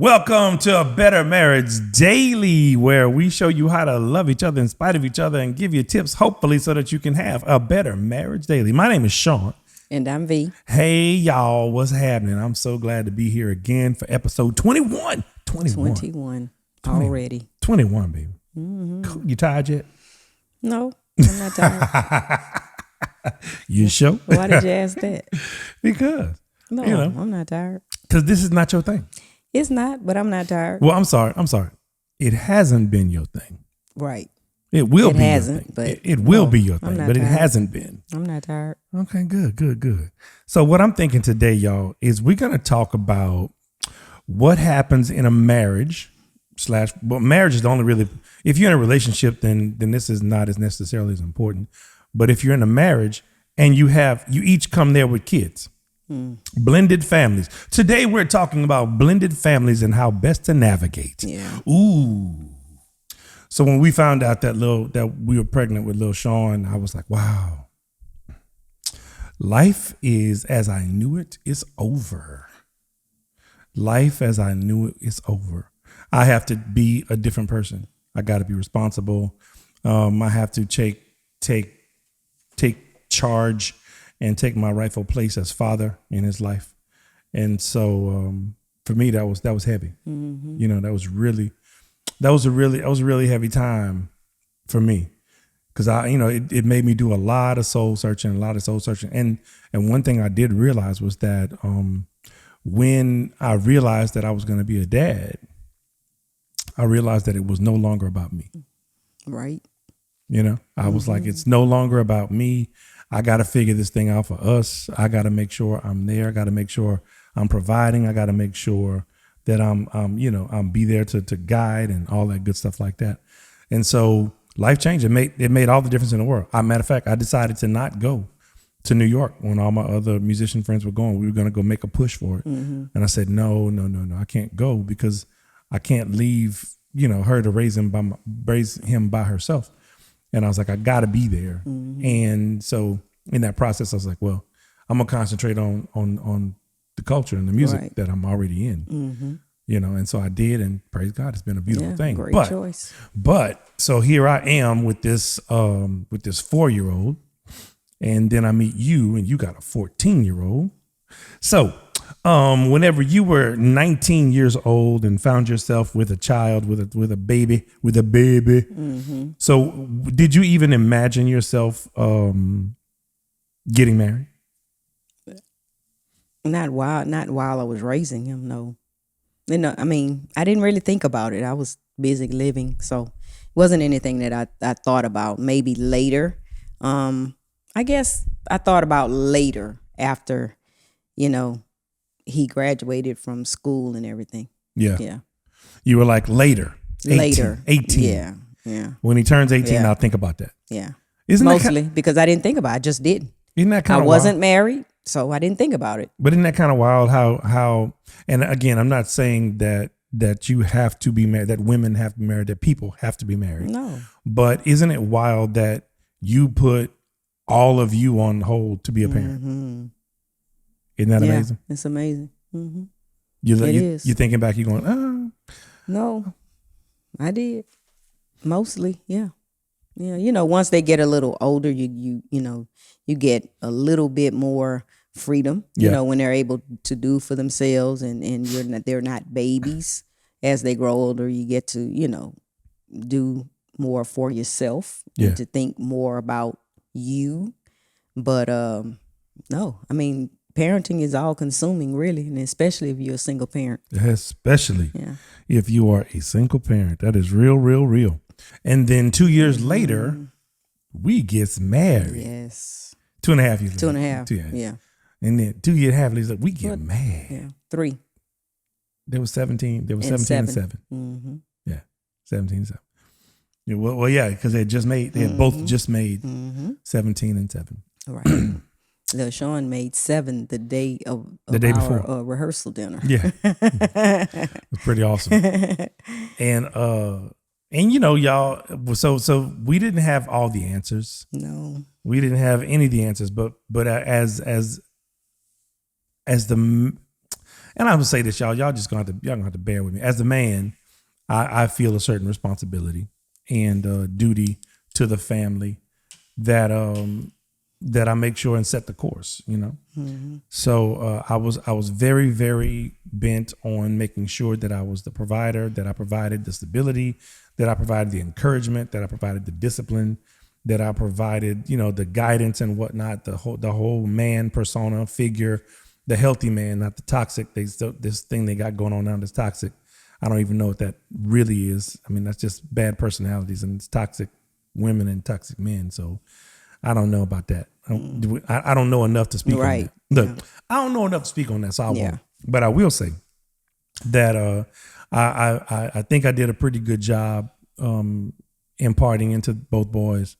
Welcome to A Better Marriage Daily, where we show you how to love each other in spite of each other and give you tips, hopefully, so that you can have a better marriage daily. My name is Sean. And I'm V. Hey, y'all, what's happening? I'm so glad to be here again for episode 21. 21 already. 21, baby. Mm-hmm. You tired yet? No, I'm not tired. You sure? Why did you ask that? Because. No, I'm not tired. Because this is not your thing. It's not, but I'm not tired. Well, I'm sorry. It hasn't been your thing. Right. It will be hasn't, your thing. but it will be your thing, but it tired. hasn't been. I'm not tired. Okay, good. So what I'm thinking today, y'all, is we're going to talk about what happens in a marriage marriage is only really, if you're in a relationship, then this is not as necessarily as important. But if you're in a marriage and you each come there with kids, blended families. Today we're talking about blended families and how best to navigate. Yeah. Ooh. So when we found out that we were pregnant with little Sean, I was like, wow. Life is as I knew it is over. Life as I knew it is over. I have to be a different person. I got to be responsible. I have to take charge and take my rightful place as father in his life. And so for me, that was heavy. Mm-hmm. You know, that was a really heavy time for me, because it made me do a lot of soul searching. And one thing I did realize was that when I realized that I was going to be a dad, I realized that it was no longer about me. Right. You know, I was like, it's no longer about me. I got to figure this thing out for us. I got to make sure I'm there. I got to make sure I'm providing. I got to make sure that I'm be there to guide and all that good stuff like that. And so life changed. It made all the difference in the world. Matter of fact, I decided to not go to New York when all my other musician friends were going. We were going to go make a push for it. Mm-hmm. And I said, no, I can't go because I can't leave, her to raise him by herself. And I was like, I got to be there. Mm-hmm. And so in that process, I was like, well, I'm going to concentrate on the culture and the music that I'm already in, and so I did. And praise God, it's been a beautiful thing. Great choice. But so here I am with this 4-year-old. And then I meet you and you got a 14-year-old. So whenever you were 19 years old and found yourself with a child, with a baby, so did you even imagine yourself getting married? Not while I was raising him, no. I didn't really think about it. I was busy living, so it wasn't anything that I thought about. Maybe later. I guess I thought about later after, he graduated from school and everything. Yeah. You were like later. 18. Yeah. When he turns 18, I'll think about that. Yeah. Isn't mostly because I didn't think about it. I just didn't. Isn't that kind of I wasn't married, so I didn't think about it. But isn't that kind of wild how and again, I'm not saying that you have to be married, that women have to be married, that people have to be married. No. But isn't it wild that you put all of you on hold to be a parent? Mm-hmm. Isn't that amazing? It's amazing. Mm-hmm. You're thinking back, you're going, No, I did. Mostly, yeah. Yeah, once they get a little older, you get a little bit more freedom, when they're able to do for themselves and they're not babies. As they grow older, you get to, do more for yourself and to think more about you. But no, parenting is all consuming, really, and especially if you're a single parent. Especially if you are a single parent. That is real, real, real. And then 2 years later, we gets married. Yes. 2.5 years 2.5. later. Yeah. And then 2 years later, we get married. Yeah. 3. There was 17. There was 17 and 7. Mm-hmm. Yeah. 17 and 7. Yeah, well, because they had both just made 17 and 7. Right. Little Sean made 7 the day of the day our before rehearsal dinner. Yeah. It was pretty awesome. And y'all, so we didn't have all the answers. No. We didn't have any of the answers, but as And I'm gonna say this, y'all just gonna have to bear with me. As a man, I feel a certain responsibility and duty to the family that that I make sure and set the course, you know. So I was very, very bent on making sure that I was the provider, that I provided the stability, that I provided the encouragement, that I provided the discipline, that I provided, you know, the guidance and whatnot, the whole man persona figure, the healthy man, not the toxic. This thing they got going on now that's toxic. I don't even know what that really is. I mean, that's just bad personalities, and it's toxic women and toxic men. So I don't know about that. I don't know enough to speak on that. Look, I don't know enough to speak on that, so I won't. But I will say that I think I did a pretty good job imparting into both boys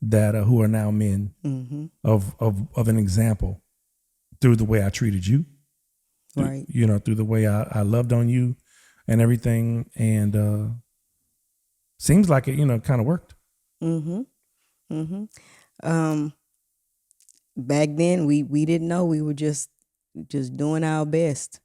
that who are now men of an example through the way I treated you, right? You know, through the way I loved on you and everything, and seems like it, you know, kind of worked. Back then we didn't know, we were just doing our best.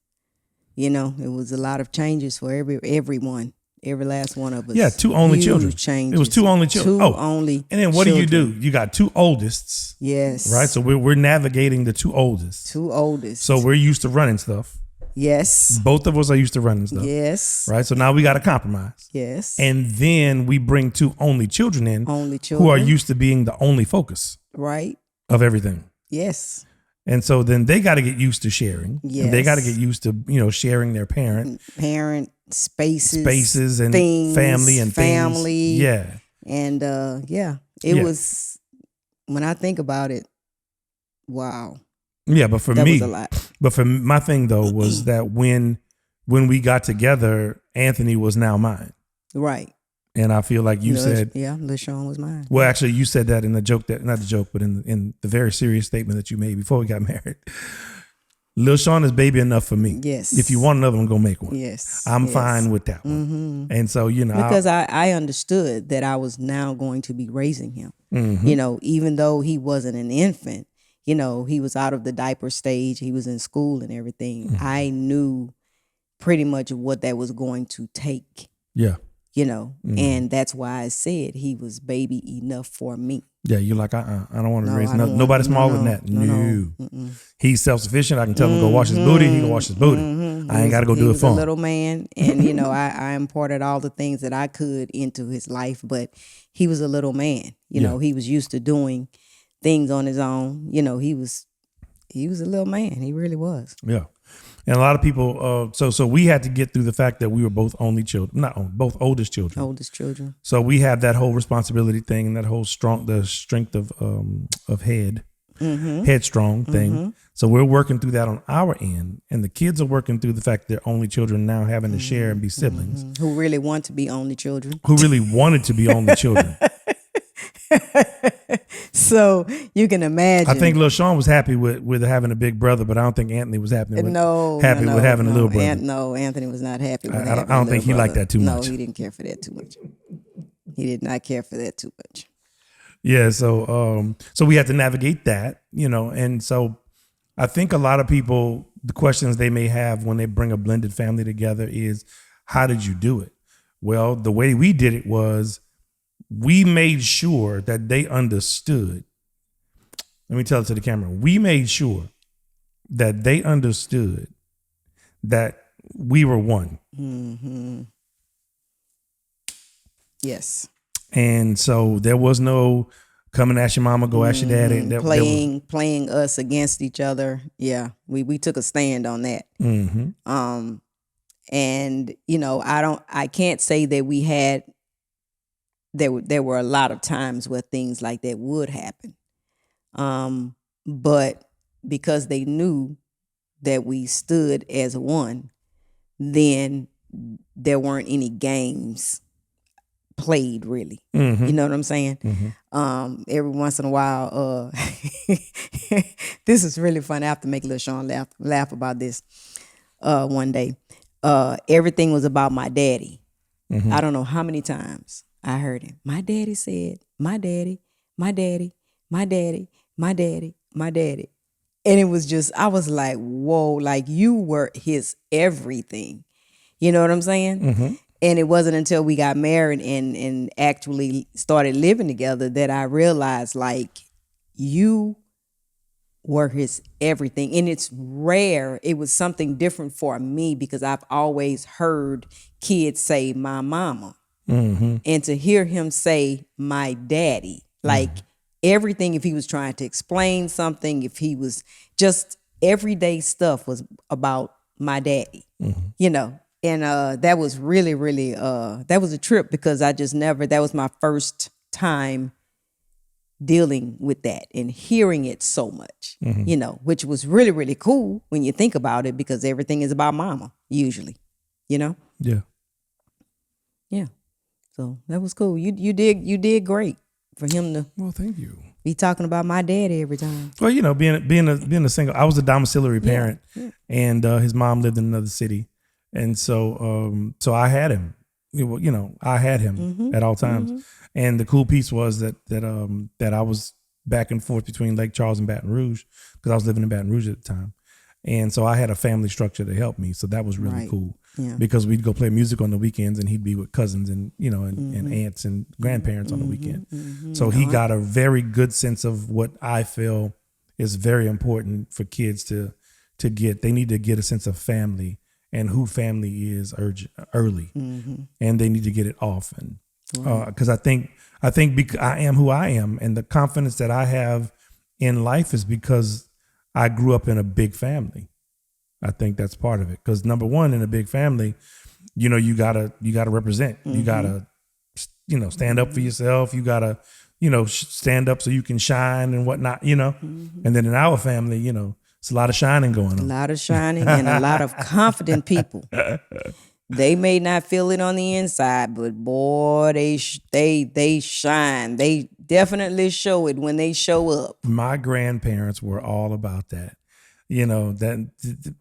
You know, it was a lot of changes for everyone, every last one of us. Yeah, two only Huge children. Changes. It was two only children. Two only. And then what children. do? You got two oldest. Yes. Right. So we're navigating the two oldest. Two oldest. So we're used to running stuff. Yes. Both of us are used to running stuff. Yes. Right. So now we got to compromise. Yes. And then we bring two only children in. Only children. Who are used to being the only focus. Right. Of everything. Yes. And so then they got to get used to sharing. Yes. And they got to get used to, you know, sharing their parent spaces and things, family and family. Things. Yeah. And it was, when I think about it, wow. Yeah, but for that me, was a lot. But for my thing though was that when we got together, Anthony was now mine. Right. And I feel like you said, Lil Sean was mine. Well, actually, you said that in the joke not the joke, but in the very serious statement that you made before we got married. Lil Sean is baby enough for me. Yes. If you want another one, go make one. Yes. I'm fine with that one. And so, you know, because I understood that I was now going to be raising him. You know, even though he wasn't an infant, you know, he was out of the diaper stage. He was in school and everything. I knew pretty much what that was going to take. Yeah. You know, and that's why I said he was baby enough for me. Yeah, you're like, I don't want to raise nobody smaller than that. No. He's self-sufficient. I can tell him to go wash his booty. He can wash his booty. I ain't got to go do it for him. He was a little man, and you know, I imparted all the things that I could into his life, but he was a little man. You know, he was used to doing things on his own. You know, he was a little man. He really was. Yeah. And a lot of people, so we had to get through the fact that we were both only children, both oldest children. Oldest children. So we have that whole responsibility thing and that whole the strength of headstrong thing. So we're working through that on our end, and the kids are working through the fact they're only children now, having to share and be siblings. Who really want to be only children. Who really wanted to be only children. So you can imagine. I think Lil Sean was happy with having a big brother, but I don't think Anthony was happy with having a little brother. Anthony was not happy with I don't think he liked that too much. No, he didn't care for that too much. He did not care for that too much. Yeah, so we had to navigate that, you know, and so I think a lot of people, the questions they may have when they bring a blended family together is, how did you do it? Well, the way we did it was, we made sure that they understood. Let me tell it to the camera. We made sure that they understood that we were one. Yes. And so there was no come and ask your mama, go ask your daddy. Playing us against each other. Yeah, we took a stand on that. And you know, I can't say that we had. There were a lot of times where things like that would happen. But because they knew that we stood as one, then there weren't any games played really. You know what I'm saying? Every once in a while, this is really fun. I have to make Lil Sean laugh about this one day. Everything was about my daddy. I don't know how many times I heard him. My daddy said, my daddy, my daddy, my daddy, my daddy, my daddy. And it was just, I was like, whoa, like you were his everything. You know what I'm saying? Mm-hmm. And it wasn't until we got married and actually started living together that I realized, like, you were his everything. And it's rare. It was something different for me because I've always heard kids say my mama. Mm-hmm. And to hear him say my daddy, like everything, if he was trying to explain something, if he was just everyday stuff was about my daddy, you know. And that was really, really, that was a trip because I just never, that was my first time dealing with that and hearing it so much, you know, which was really, really cool when you think about it because everything is about mama usually, you know? Yeah. Yeah. So that was cool. You did great for him to Well, thank you. be talking about my daddy every time. Well, you know, being a single, I was a domiciliary parent, and his mom lived in another city, and so I had him. You know, I had him at all times, and the cool piece was that I was back and forth between Lake Charles and Baton Rouge because I was living in Baton Rouge at the time, and so I had a family structure to help me. So that was really cool. Yeah. Because we'd go play music on the weekends and he'd be with cousins and, you know, and aunts and grandparents on the weekend. So he got a very good sense of what I feel is very important for kids to get. They need to get a sense of family and who family is early, and they need to get it often. Because I think I am who I am, and the confidence that I have in life is because I grew up in a big family. I think that's part of it. Because number one, in a big family, you know, you gotta represent. You gotta, you know, stand up for yourself. You gotta, you know, stand up so you can shine and whatnot. You know, and then in our family, you know, it's a lot of shining going on. A lot of shining and a lot of confident people. They may not feel it on the inside, but boy, they shine. They definitely show it when they show up. My grandparents were all about that. You know, that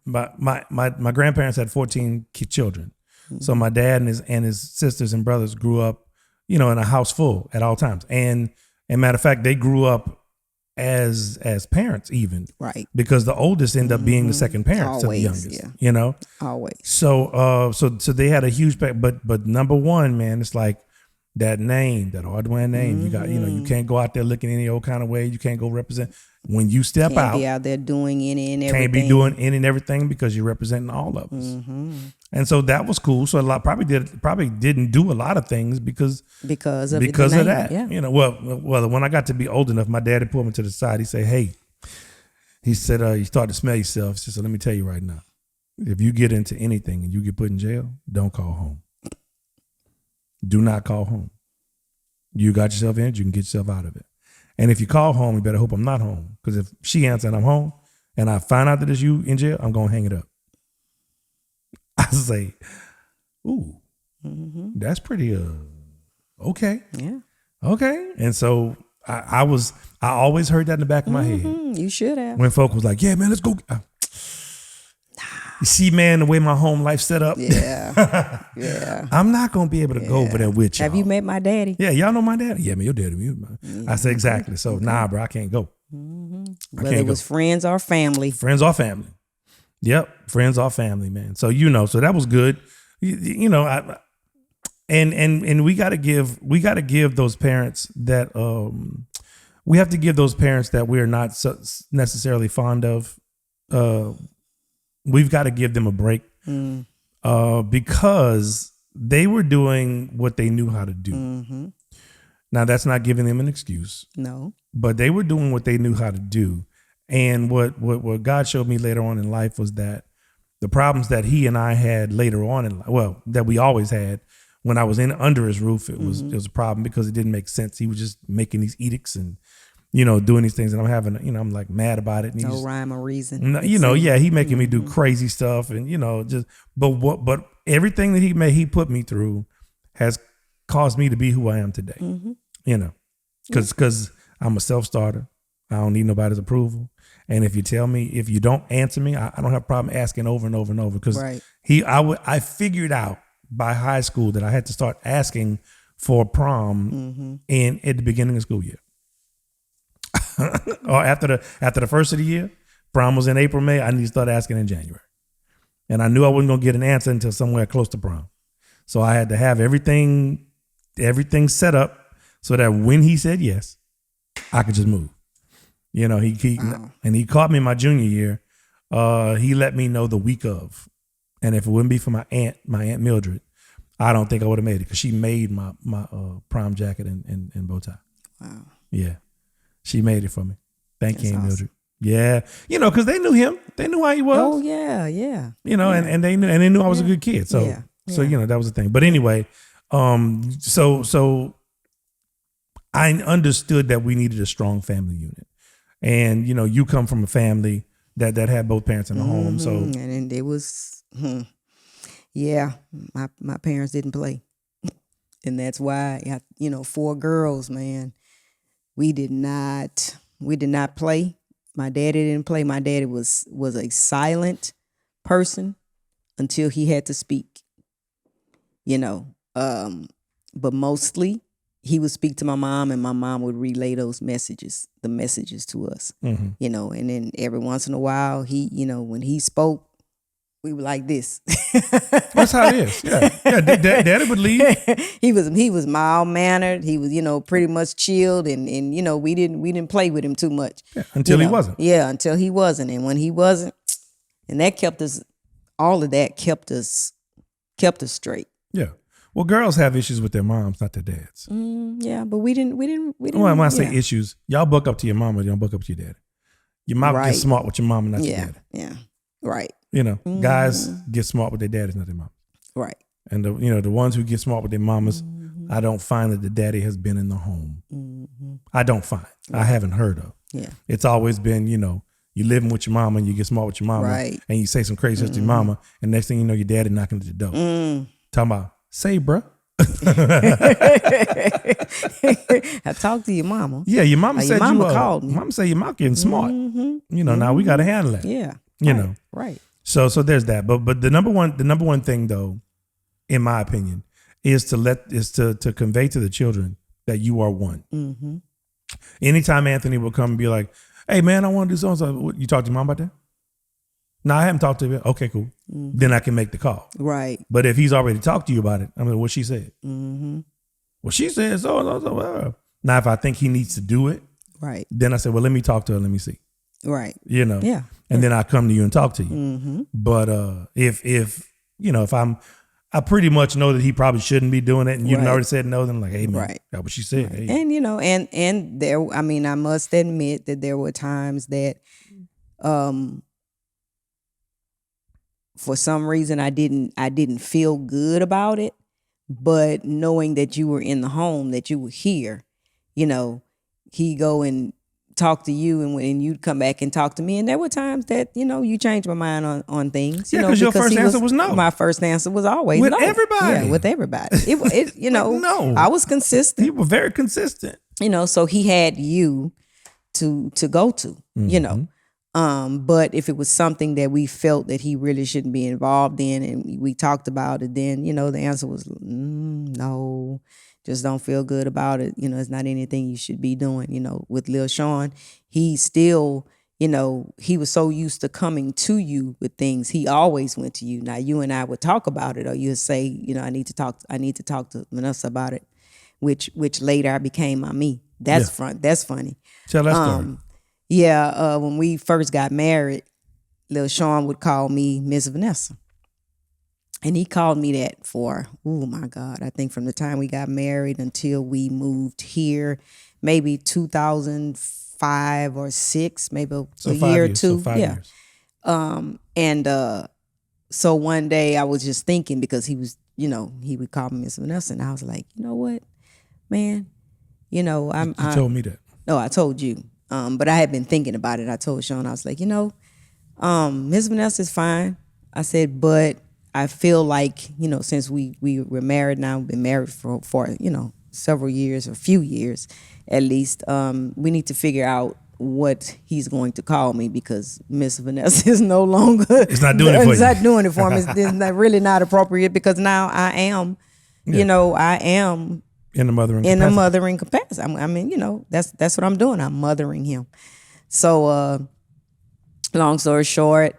my grandparents had 14 children. So my dad and his sisters and brothers grew up, you know, in a house full at all times. And matter of fact, they grew up as parents even. Right. Because the oldest ended up being the second parents to the youngest. Yeah. You know? Always. So they had a huge but number one, man, it's like that name, that Ardoin name. You got, you know, you can't go out there looking any old kind of way. You can't go represent. When you step Can't out, be out there doing any and everything. can't be doing any and everything because you're representing all of us. And so that was cool. So a lot probably didn't do a lot of things because of that. Yeah. You know, well, when I got to be old enough, my daddy pulled me to the side. He said, "Hey," he said, "You start to smell yourself." He said, "So let me tell you right now, if you get into anything and you get put in jail, don't call home. Do not call home. You got yourself in it, you can get yourself out of it. And if you call home, you better hope I'm not home. Because if she answers and I'm home and I find out that it's you in jail, I'm going to hang it up." I say, ooh, that's pretty, okay. Yeah. Okay. And so I always heard that in the back of my head. You should have. When folk was like, "Yeah, man, let's go." You see, man, the way my home life set up. Yeah. Yeah. I'm not going to be able to go over there with y'all. Have you met my daddy? Yeah, y'all know my daddy. Yeah, man, your daddy. I said, exactly. So, nah, bro, I can't go. Whether it was friends or family. Friends or family. Yep, friends or family, man. So, you know, so that was good. You know, and we got to give those parents that we have to give those parents that we're not necessarily fond of. We've got to give them a break because they were doing what they knew how to do. Now, that's not giving them an excuse. No. But they were doing what they knew how to do. And what God showed me later on in life was that the problems that he and I had later on in life, well, that we always had when I was under his roof, it was a problem because it didn't make sense. He was just making these edicts and, you know, doing these things, and I'm having, you know, I'm like mad about it. And No rhyme or reason. You know, yeah, he making me do crazy stuff, and you know, but everything that he put me through has caused me to be who I am today. You know, because I'm a self-starter. I don't need nobody's approval. And if you don't answer me, I don't have a problem asking over and over and over. Because I figured out by high school that I had to start asking for prom at the beginning of school year. Or after the first of the year, Prom was in April, May. I need to start asking in January. And I knew I wasn't going to get an answer until somewhere close to prom. So I had to have everything set up so that when he said yes, I could just move. You know, he caught me my junior year. He let me know the week of. And if it wouldn't be for my aunt Mildred, I don't think I would have made it because she made my prom jacket and bow tie. Wow. Yeah. She made it for me. Thank you, Aunt awesome. Mildred. Yeah. You know, because they knew him. They knew how he was. Oh, yeah, yeah. You know, and they knew I was a good kid. So so you know, that was the thing. But anyway, so I understood that we needed a strong family unit. And you know, you come from a family that had both parents in the home. So and it was my parents didn't play. And that's why 4 girls, man. We did not play. My daddy didn't play. My daddy was a silent person until he had to speak. You know, but mostly he would speak to my mom, and my mom would relay the messages to us. mm-hmm. You know, and then every once in a while, when he spoke, we were like this. That's how it is. Yeah. Daddy would leave. He was mild mannered. He was, pretty much chilled, and we didn't play with him too much. Yeah, until he wasn't. Yeah, until he wasn't, and when he wasn't, and that kept us. All of that kept us straight. Yeah. Well, girls have issues with their moms, not their dads. Yeah, but we didn't. Well, when I say issues, y'all buck up to your mama, you don't buck up to your daddy. Your mom gets smart with your mama, not your daddy. Yeah, right. You know, guys get smart with their daddies, not their mom. Right. And the ones who get smart with their mamas, I don't find that the daddy has been in the home. I don't find. I haven't heard of. Yeah. It's always been, you living with your mama and you get smart with your mama, right, and you say some crazy shit to your mama, and next thing you know, your daddy knocking at the door. Talking about, say, bruh. I talked to your mama. Yeah, your mama said your mama called me. Mama said your mom getting smart. Now we got to handle that. Yeah. You know. Right. So there's that. But the number one thing though, in my opinion, is to convey to the children that you are one. Mm-hmm. Anytime Anthony will come and be like, "Hey man, I want to do something," you talk to your mom about that? No, I haven't talked to him. Okay, cool. Then I can make the call. Right. But if he's already talked to you about it, I mean, what she said. Mm-hmm. Well, she said so. Now, if I think he needs to do it, right, then I said, well, let me talk to her. Let me see. Right. Yeah. And then I come to you and talk to you. Mm-hmm. But if I pretty much know that he probably shouldn't be doing it, and you already said no, then I'm like, hey man, that's what she said. Hey. And and there, I mean, I must admit that there were times that, for some reason, I didn't feel good about it. But knowing that you were in the home, that you were here, he go and talk to you, and you'd come back and talk to me. And there were times that, you changed my mind on things. Yeah, because your first answer was no. My first answer was always with no. everybody. Yeah, with everybody. It no. I was consistent. You were very consistent. So he had you to go to, but if it was something that we felt that he really shouldn't be involved in, and we talked about it, then, the answer was no, just don't feel good about it. It's not anything you should be doing. With Lil Sean, he still, he was so used to coming to you with things. He always went to you. Now, you and I would talk about it, or you'd say, I need to talk to Vanessa about it, which later I became my me. That's funny. Tell that story. Yeah, when we first got married, Lil Sean would call me Miss Vanessa. And he called me that for, oh my God, I think from the time we got married until we moved here, maybe 2005 or 6, maybe a year or two. So 5 years. So one day I was just thinking, because he was, he would call me Miss Vanessa, and I was like, you know what, man, You told me that. No, I told you. But I had been thinking about it. I told Sean, I was like, Miss Vanessa is fine. I said, but I feel like, since we were married now, we've been married for several years, or a few years at least, we need to figure out what he's going to call me, because Miss Vanessa is no longer. It's not doing it for you. It's not doing it for me. It's not, really not appropriate, because now I am, I am in the mothering capacity. I mean, that's what I'm doing. I'm mothering him. So long story short,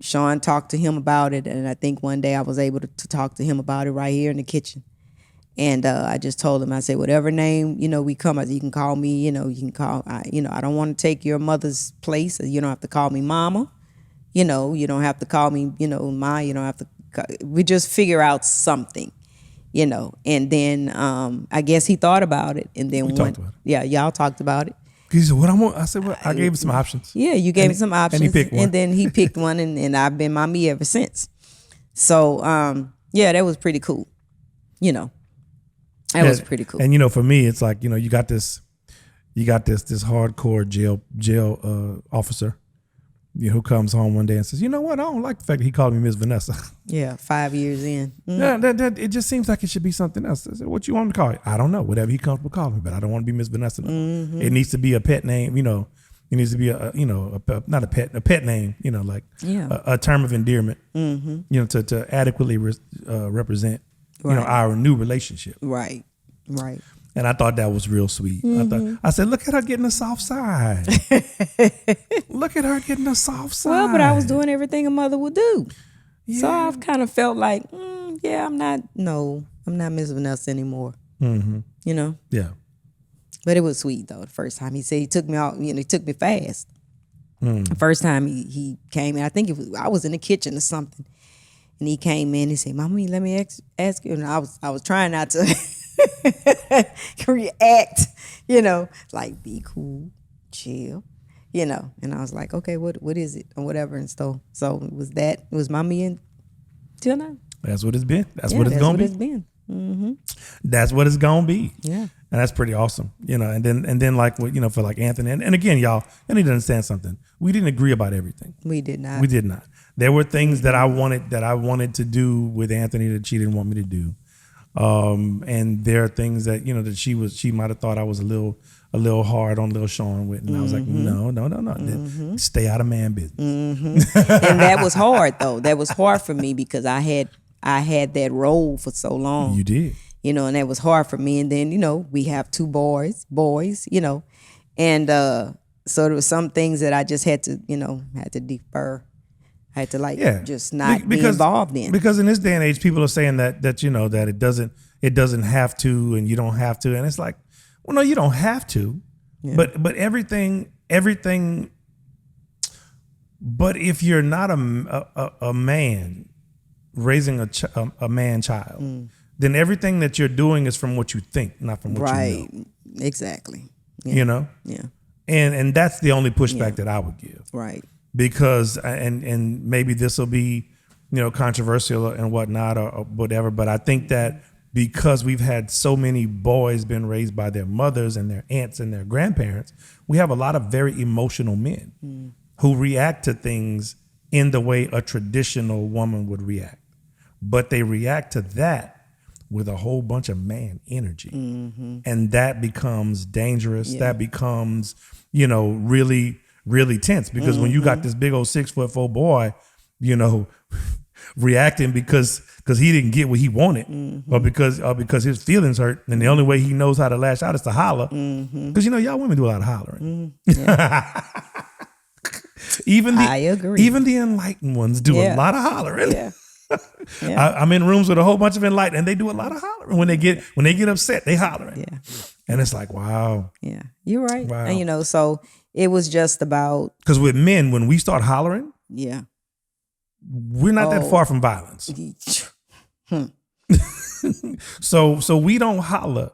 Sean talked to him about it, and I think one day I was able to talk to him about it right here in the kitchen. And I just told him, I said, whatever name, we come as, you can call me, you can call, I don't want to take your mother's place. You don't have to call me mama. You don't have to call me, ma. You don't have to, we just figure out something, And then I guess he thought about it. And then talked about it. Yeah, y'all talked about it. He said, what I want? I said, well, I gave him some options. Yeah, you gave me some options. And he picked one. And then he picked one, and I've been mommy ever since. So, yeah, that was pretty cool. That was pretty cool. And for me, it's like you got this hardcore jail officer, who comes home one day and says, you know what? I don't like the fact that he called me Miss Vanessa. Yeah, 5 years in. Yeah, that it just seems like it should be something else. I said, what you want me to call it? I don't know. Whatever he comfortable calling me, but I don't want to be Miss Vanessa. No. It needs to be a pet name. It needs to be not a pet name. Like a term of endearment. To adequately represent our new relationship. Right. And I thought that was real sweet. I said, look at her getting the soft side. Look at her getting the soft side. Well, but I was doing everything a mother would do. Yeah. So I've kind of felt like, I'm not Miss Vanessa anymore. Yeah. But it was sweet though. The first time he said he took me out, he took me fast. The first time he came in, I think I was in the kitchen or something, and he came in. He said, "Mommy, let me ask you." And I was trying not to react, like be cool, chill, And I was like, okay, what is it or whatever, and so it was that. It was mommy until now. That's what it's been. That's what it's gonna be. It's been. Mm-hmm. That's what it's gonna be. Yeah. And that's pretty awesome, And then like for like Anthony, and again, y'all need to understand something. We didn't agree about everything. We did not. We did not. There were things that I wanted to do with Anthony that she didn't want me to do, and there are things that that she might have thought I was a little hard on little Sean with, and I was like, no, stay out of man business. And that was hard though. That was hard for me because I had that role for so long. You did. And that was hard for me. And then, we have two boys, and so there was some things that I just had to defer. I had to just not be involved in. Because in this day and age, people are saying that that it doesn't have to, and you don't have to. And it's like, well, no, you don't have to, but everything, but if you're not a man raising a man child, then everything that you're doing is from what you think, not from what you know. Exactly. Yeah. Yeah. And that's the only pushback that I would give. Right. Because and maybe this will be controversial and whatnot or whatever, but I think that because we've had so many boys been raised by their mothers and their aunts and their grandparents, we have a lot of very emotional men who react to things in the way a traditional woman would react, but they react to that with a whole bunch of man energy. And that becomes dangerous. Yeah. That becomes, really, really tense because when you got this big old 6'4" boy, reacting because he didn't get what he wanted or because his feelings hurt. And the only way he knows how to lash out is to holler. Because, y'all women do a lot of hollering. Yeah. I agree. Even the enlightened ones do a lot of hollering. Yeah. Yeah. I'm in rooms with a whole bunch of enlightened, and they do a lot of hollering. When they get upset, they hollering. Yeah. And it's like, wow. Yeah, you're right. Wow. And so it was just about, because with men, when we start hollering, we're not that far from violence. So we don't holler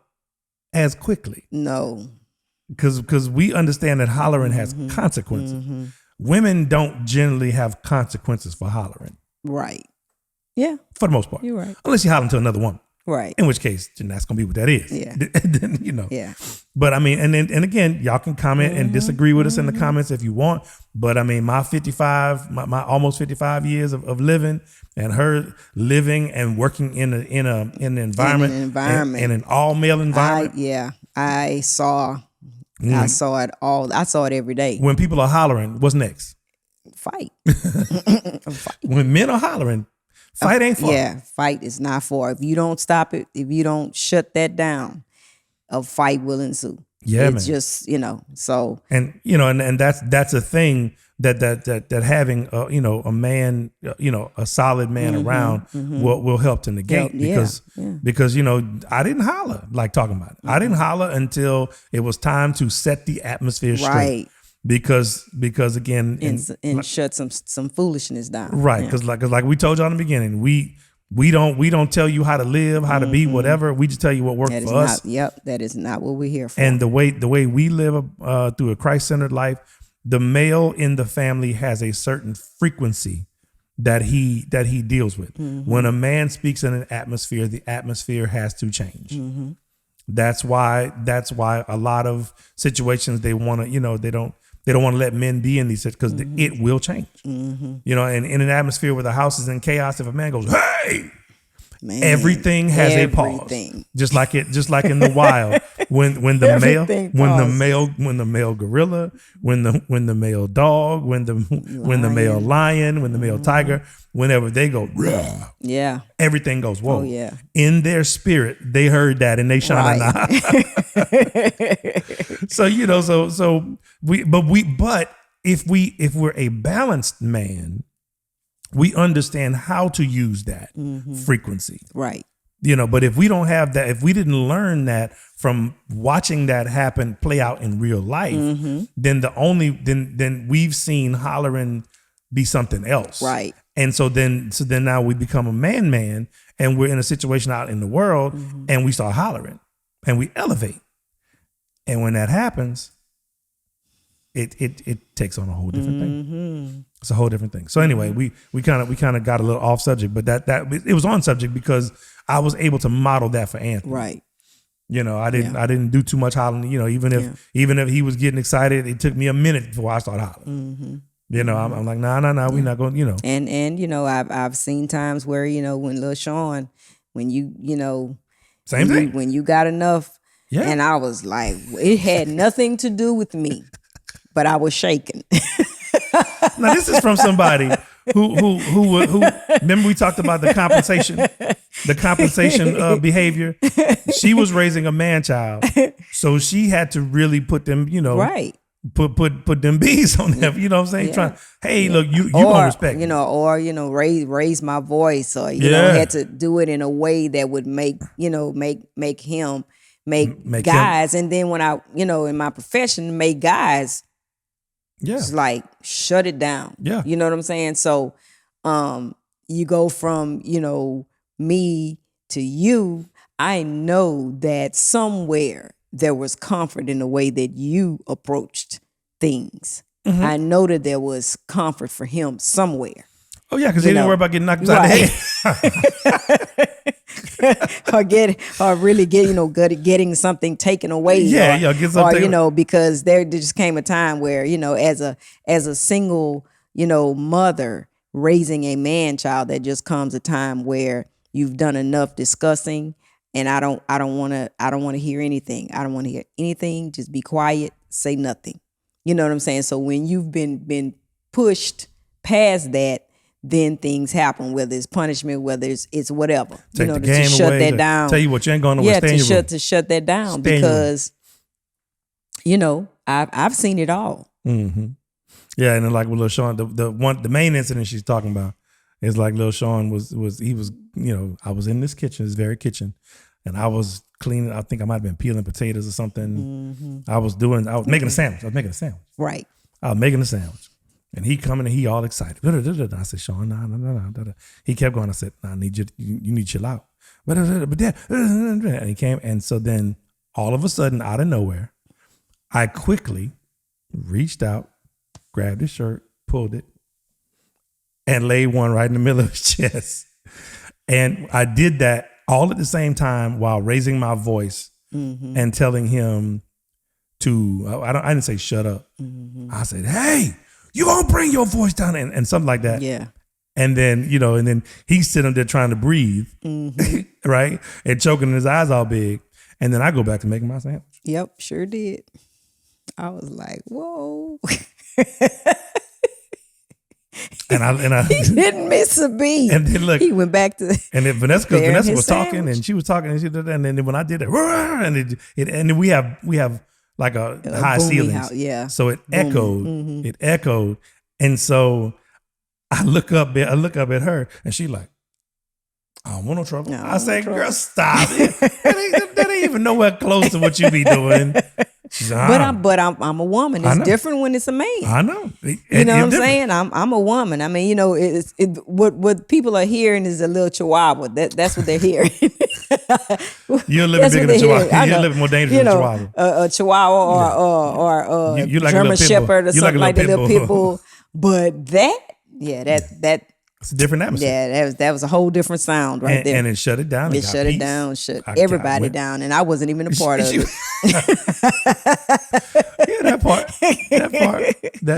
as quickly. No. Because we understand that hollering has consequences. Women don't generally have consequences for hollering. Right. Yeah. For the most part. You're right. Unless you're hollering to another woman. Right. In which case, that's going to be what that is. Yeah. Then, Yeah. But I mean, and again, y'all can comment and disagree with us in the comments if you want. But I mean, my almost 55 years of living, and her living and working in an environment, in an all male environment. I saw it all. I saw it every day. When people are hollering, what's next? Fight. When men are hollering, fight ain't far. Yeah, fight is not far. If you don't stop it, if you don't shut that down, a fight will ensue. Yeah, It's man. just, so. And and that's a thing that having a man, a solid man around will help to negate, because I didn't holler like talking about it. I didn't holler until it was time to set the atmosphere straight. Right. Because again, And shut some foolishness down. right, because like we told y'all in the beginning, we don't tell you how to live, how to be, whatever. We just tell you what worked for us. That is not what we're here for. And the way we live through a Christ-centered life, the male in the family has a certain frequency that he deals with. When a man speaks in an atmosphere, the atmosphere has to change. That's why a lot of situations they want to, they don't want to let men be in these because it will change. And in an atmosphere where the house is in chaos, if a man goes, "Hey," man, everything has a pause. Just like in the wild, when the male gorilla, when the male dog, when the male lion, when the male tiger, whenever they go, yeah, everything goes, whoa. Oh, yeah. In their spirit, they heard that and they shine an eye. So but if we're a balanced man, we understand how to use that frequency. Right. But if we don't have that, if we didn't learn that from watching that happen, play out in real life, then we've seen hollering be something else. Right. And so then now we become a man, and we're in a situation out in the world, and we start hollering and we elevate. And when that happens, it takes on a whole different thing. It's a whole different thing. So anyway, we kind of got a little off subject, but that it was on subject because I was able to model that for Anthony. Right. I didn't do too much hollering. Even if he was getting excited, it took me a minute before I started hollering. I'm like, nah, we're not going. And I've seen times where when Lil Sean, when same thing when you got enough, and I was like, it had nothing to do with me, but I was shaking. Now this is from somebody who remember we talked about the compensation behavior. She was raising a man child, so she had to really put them, right. Put them bees on them. You know what I'm saying? Hey, look, you gonna respect me. Or raise my voice, or had to do it in a way that would make guys, and then when I in my profession make guys. Yeah. It's like shut it down. Yeah. You know what I'm saying? So you go from, me to you. I know that somewhere there was comfort in the way that you approached things. I know that there was comfort for him somewhere. Oh yeah, because he didn't worry about getting knocked out of the head. or really getting something taken away. Get something. Or because there just came a time where as a single mother raising a man child, there just comes a time where you've done enough discussing, and I don't want to hear anything. I don't want to hear anything. Just be quiet. Say nothing. You know what I'm saying? So when you've been pushed past that, then things happen, whether it's punishment, whether it's whatever. Take the game to shut away, that down. Tell you what, you ain't going nowhere. To shut that down, because I've seen it all. Mm-hmm. Yeah, and then like with Lil Sean, the main incident she's talking about is like Lil Sean was I was in this kitchen, this very kitchen, and I was cleaning. I think I might have been peeling potatoes or something. I was making a sandwich. Right. I was making a sandwich. And he coming and he all excited. I said, Sean, no. He kept going. I said, I need you need to chill out. And he came. And so then all of a sudden, out of nowhere, I quickly reached out, grabbed his shirt, pulled it, and laid one right in the middle of his chest. And I did that all at the same time while raising my voice and telling him to, I didn't say shut up. I said, hey, you gonna bring your voice down and something like that. Yeah. And then, and then he's sitting there trying to breathe, right? And choking his eyes all big. And then I go back to making my sandwich. Yep, sure did. I was like, whoa. And I he didn't miss a beat. And then look, he went back to and then Vanessa was sandwich. talking and she was talking and then when I did it, and then we have like a high boomy ceilings. house, yeah. So it echoed. Mm-hmm. It echoed. And so I look up at her and she like, I don't want no trouble. No, I say, no girl, stop it. that ain't even nowhere close to what you be doing. She's like, But I'm a woman. It's different when it's a man. I know. You know what I'm saying? I'm a woman. I mean, what people are hearing is a little chihuahua. That's what they're hearing. You're a little bit bigger than chihuahua. You're a little more dangerous than chihuahua. A chihuahua or a like German Shepherd or something like that, little pit bull. But that it's a different atmosphere. Yeah, that was a whole different sound right there. And it shut it down. It shut it down, shut everybody down, and I wasn't even a part of it. Yeah,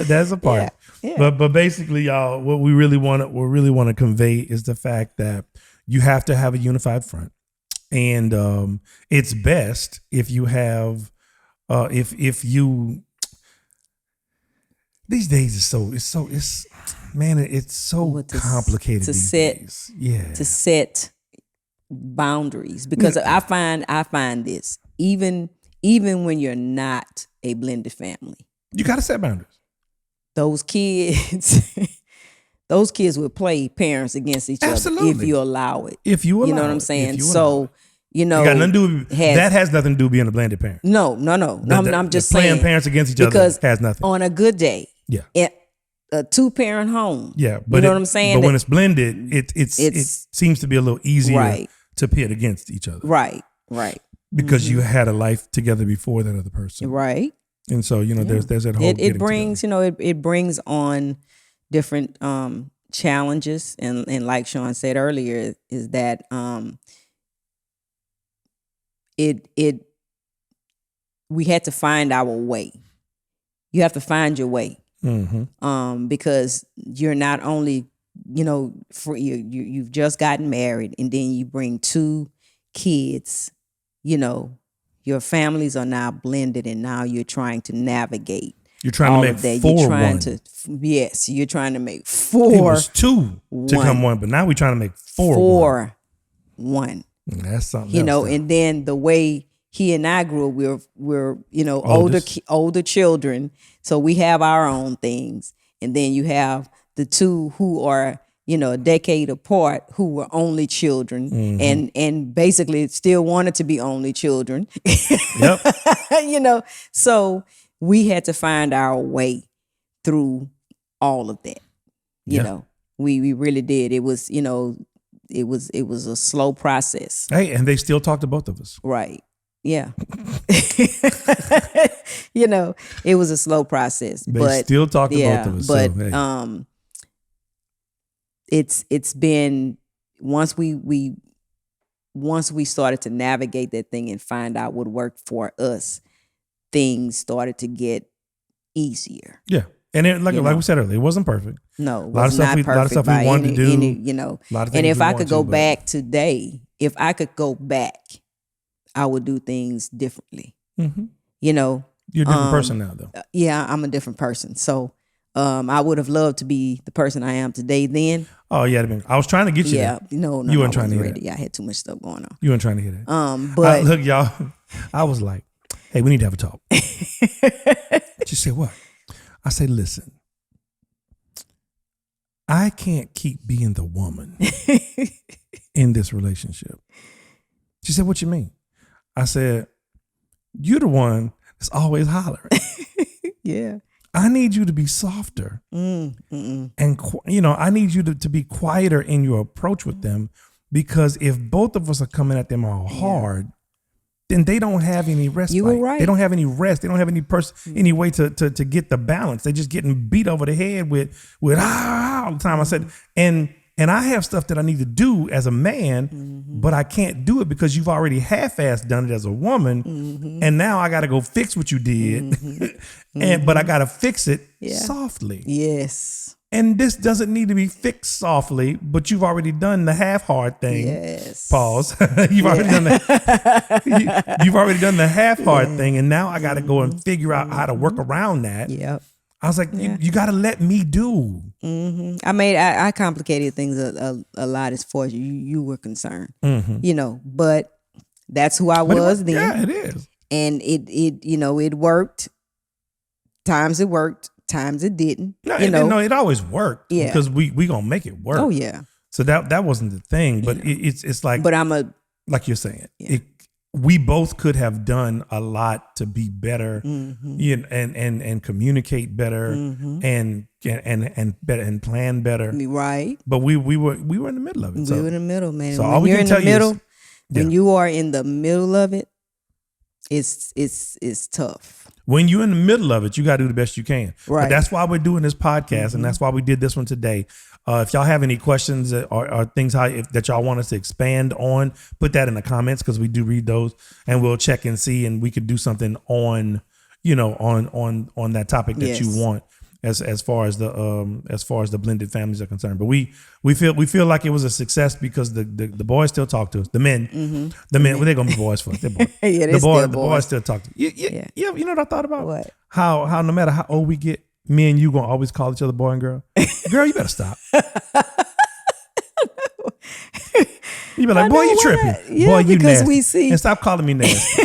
that's a part. Yeah. But basically, y'all, what we really want to convey is the fact that you have to have a unified front, and it's best if you have if you. These days it's so complicated to these set days. Yeah. To set boundaries, because I find this even when you're not a blended family, you got to set boundaries. Those kids would play parents against each Absolutely. other if you allow it. You know what I'm saying? So you know, got nothing to do with, that has nothing to do with being a blended parent. No. I'm just playing saying parents against each other has nothing. On a good day, yeah, a 2-parent home. Yeah, but you know what I'm saying? But when it's blended, it seems to be a little easier to pit against each other. Right. Because you had a life together before that other person. Right. And so, there's that whole it brings, it brings on different challenges, and like Sean said earlier, is that we had to find our way. You have to find your way. Mm-hmm. Because you're not only, you've just gotten married, and then you bring 2 kids, your families are now blended, and now you're trying to navigate. You're trying to make 4 you're trying one. Yes, you're trying to make 4. It was 2 to come one, but now we're trying to make 4 one. That's something else. And then the way he and I grew up, we're older children, so we have our own things, and then you have the 2 who are a decade apart, who were only children, mm-hmm. and basically still wanted to be only children. Yep. So we had to find our way through all of that. You know, we really did. It was it was a slow process. Hey, and they still talk to both of us. Right. Yeah. It was a slow process. They still talk to both of us. But so, hey. it's been once we started to navigate that thing and find out what worked for us, things started to get easier. Yeah. And like we said earlier, it wasn't perfect. No, it was not perfect. A lot of stuff we wanted to do. And if I could go back today, if I could go back, I would do things differently. Mm-hmm. You're a different person now, though. Yeah, I'm a different person. So I would have loved to be the person I am today then. Oh, yeah. I was trying to get you there. No, you weren't trying to hear that. Yeah, I had too much stuff going on. You weren't trying to hear that. But look, y'all, I was like, hey, we need to have a talk. She said, what? I say, listen, I can't keep being the woman in this relationship. She said, what you mean? I said, you're the one that's always hollering. Yeah. I need you to be softer. And, I need you to be quieter in your approach with them, because if both of us are coming at them all hard, then they don't have any respite. You were right. They don't have any rest. They don't have any way to get the balance. They're just getting beat over the head with all the time. I said, and I have stuff that I need to do as a man, but I can't do it because you've already half-assed done it as a woman, and now I got to go fix what you did, but I got to fix it softly. Yes. And this doesn't need to be fixed softly, but you've already done the half-hard thing. Yes. Pause. You've already done that. You've already done the half-hard thing, and now I got to go and figure out how to work around that. Yep. I was like, you got to let me do. Mm-hmm. I complicated things a lot as far as you were concerned, but that's who I was then. Yeah, it is. and it worked. Times it worked, times it didn't. No, No, it always worked. Yeah. Because we gonna make it work. Oh yeah. So that wasn't the thing, but it's like. But like you're saying, Yeah. we both could have done a lot to be better, and communicate better, and better and plan better. Right. But we were in the middle of it. We were in the middle, man. So When all we you're can in the tell you is- middle, when you are in the middle of it, it's tough. When you're in the middle of it, you got to do the best you can. Right. But that's why we're doing this podcast, and that's why we did this one today. If y'all have any questions or things that y'all want us to expand on, put that in the comments because we do read those, and we'll check and see, and we could do something on that topic that you Yes. want as far as the blended families are concerned. But we feel like it was a success because the boys still talk to us. The men, well, they're gonna be boys for us. They're boys. Yeah, the still boys still talk to you. Yeah. You know what I thought about? What? How no matter how old we get, me and you gonna always call each other boy and girl. Girl, you better stop. You be like, boy, you tripping. Yeah, Boy, you because nasty. we see- And stop calling me nasty.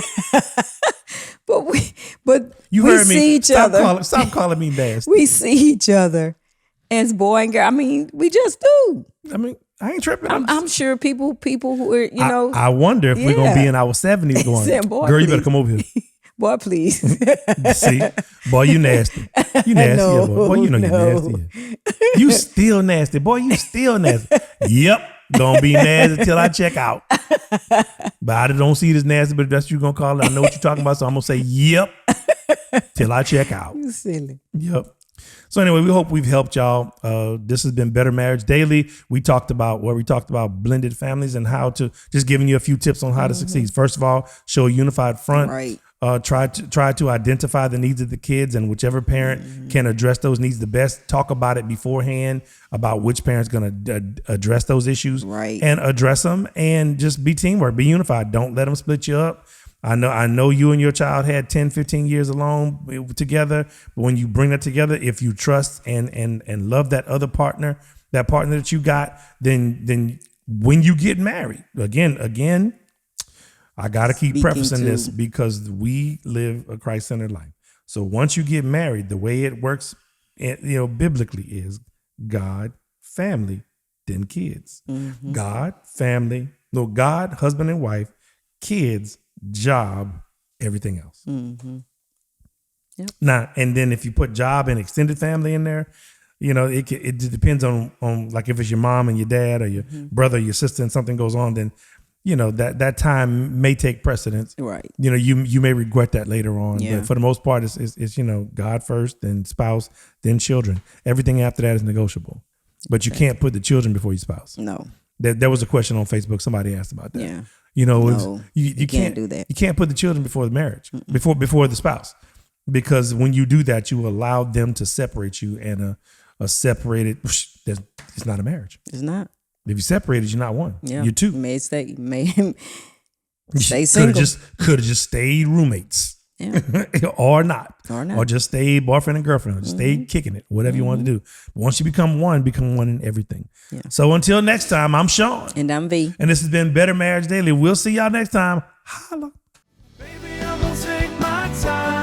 But You we heard me. see each Stop other. Stop calling me nasty. We see each other as boy and girl. I mean, we just do. I mean, I ain't tripping. I'm sure people who are, I wonder if we're gonna be Yeah. in our 70s going, Said, boy, girl, you better please. come over here. boy, please. See, boy, you nasty. You nasty, No, boy. Boy, you know you no. nasty. You still nasty, boy. You still nasty. Yep, gonna be nasty till I check out. But I don't see it as nasty, but that's what you gonna call it. I know what you're talking about, so I'm gonna say yep till I check out. You silly. Yep. So anyway, we hope we've helped y'all. This has been Better Marriage Daily. We talked about blended families and how to, just giving you a few tips on how to succeed. First of all, show a unified front. Right. Try to identify the needs of the kids, and whichever parent can address those needs the best. Talk about it beforehand about which parent's going to address those issues, Right. and address them, and just be teamwork, be unified. Don't let them split you up. I know you and your child had 10, 15 years alone together, but when you bring that together, if you trust and love that other partner, that you got, then when you get married, again, I got to keep Speaking prefacing to- this because we live a Christ-centered life. So once you get married, the way it works, biblically is God, family, then kids. God, family, God, husband and wife, kids, job, everything else. Yep. Now, and then if you put job and extended family in there, it depends on like if it's your mom and your dad or your brother or your sister and something goes on, then that time may take precedence. Right. You may regret that later on. Yeah. But for the most part, it's God first, then spouse, then children. Everything after that is negotiable. But you can't put the children before your spouse. No. There was a question on Facebook. Somebody asked about that. Yeah. You you can't do that. You can't put the children before the marriage, before the spouse, because when you do that, you allow them to separate you, and a separated, it's not a marriage. It's not. If you separated, you're not one. Yeah. You're two. May stay Could single. have just stayed roommates. Yeah. or not. Or just stay boyfriend and girlfriend, or just stay kicking it, whatever you want to do. But once you become one in everything. Yeah. So until next time, I'm Sean. And I'm V. And this has been Better Marriage Daily. We'll see y'all next time. Holla. Baby, I'm gonna take my time.